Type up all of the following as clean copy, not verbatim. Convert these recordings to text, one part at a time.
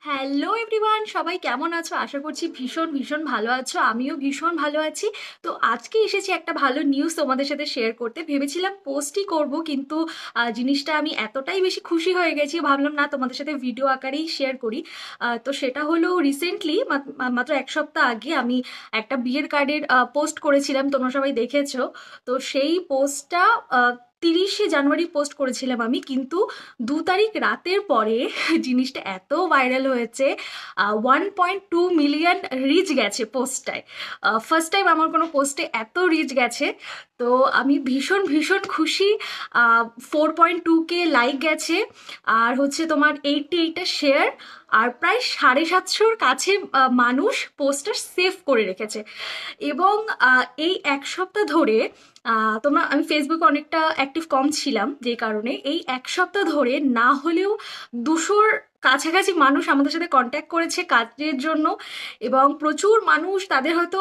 Hello everyone, সবাই কেমন আছো? আশা করছি ভীষণ ভীষণ ভালো আছো। আমিও ভীষণ ভালো আছি। তো আজকে এসেছি একটা ভালো নিউজ তোমাদের সাথে শেয়ার করতে। ভেবেছিলাম পোস্টই করব, কিন্তু জিনিসটা আমি এতটাই বেশি খুশি হয়ে গেছি, ভাবলাম না তোমাদের সাথে ভিডিও আকারেই শেয়ার করি। তো সেটা হলো রিসেন্টলি মাত্র এক সপ্তাহ আগে আমি একটা বিয়ের কার্ডের পোস্ট করেছিলাম, তোমরা সবাই দেখেছো। তো সেই পোস্টটা 30শে জানুয়ারি পোস্ট করেছিলাম আমি, কিন্তু 2 তারিখ রাতের পরে জিনিসটা এত ভাইরাল হয়েছে, 1.2 মিলিয়ন রিচ গেছে পোস্টটায়। ফার্স্ট টাইম আমার কোনো পোস্টে এত রিচ গেছে। তো আমি ভীষণ ভীষণ খুশি। 4.2K লাইক গেছে, আর হচ্ছে তোমার 88টা শেয়ার, আর প্রায় 750-র কাছে মানুষ পোস্টটা সেভ করে রেখেছে। এবং এই এক সপ্তাহ ধরে আমি ফেসবুকে অনেকটা অ্যাক্টিভ কম ছিলাম, যে কারণে এই এক সপ্তাহ ধরে না হলেও 200-র কাছাকাছি মানুষ আমাদের সাথে কন্ট্যাক্ট করেছে কাজের জন্য। এবং প্রচুর মানুষ, তাদের হয়তো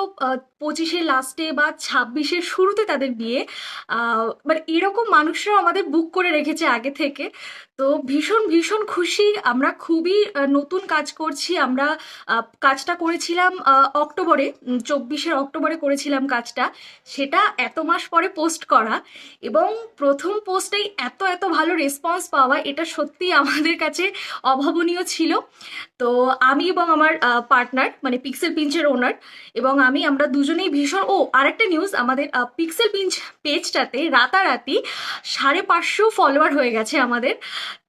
25-এর লাস্টে বা 26-এর শুরুতে তাদের বিয়ে, বাট এরকম মানুষরাও আমাদের বুক করে রেখেছে আগে থেকে। তো ভীষণ ভীষণ খুশি আমরা, খুবই নতুন কাজ করছি আমরা। কাজটা করেছিলাম অক্টোবরে, 24-এর অক্টোবরে করেছিলাম কাজটা। সেটা এত মাস পরে পোস্ট করা, এবং প্রথম পোস্টেই এত এত ভালো রেসপন্স পাওয়া, এটা সত্যি আমাদের কাছে অভাবনীয় ছিল। তো আমি এবং আমার পার্টনার, মানে পিক্সেল পিঞ্চের ওনার, এবং আমরা দুজনেই ভীষণ, আরেকটা নিউজ, আমাদের পিক্সেল পিঞ্চ পেজটাতে রাতারাতি 550 ফলোয়ার হয়ে গেছে আমাদের।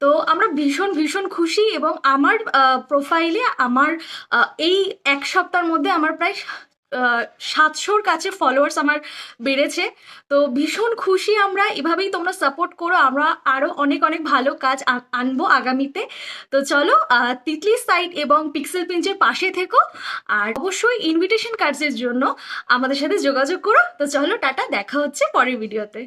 তো আমরা ভীষণ ভীষণ খুশি, এবং আমার প্রোফাইলে আমার এই এক সপ্তাহের মধ্যে আমার প্রায় 700-র কাছে ফলোয়ার্স আমার বেড়েছে। তো ভীষণ খুশি আমরা, এভাবেই তোমরা সাপোর্ট করো, আমরা আরো অনেক অনেক ভালো কাজ আনবো আগামীতে। তো চলো, তিতলি সাইট এবং পিক্সেল পিঞ্চের পাশে থেকো, আর অবশ্যই ইনভিটেশন কার্ডসের জন্য আমাদের সাথে যোগাযোগ করো। তো চলো, টাটা, দেখা হচ্ছে পরের ভিডিওতে।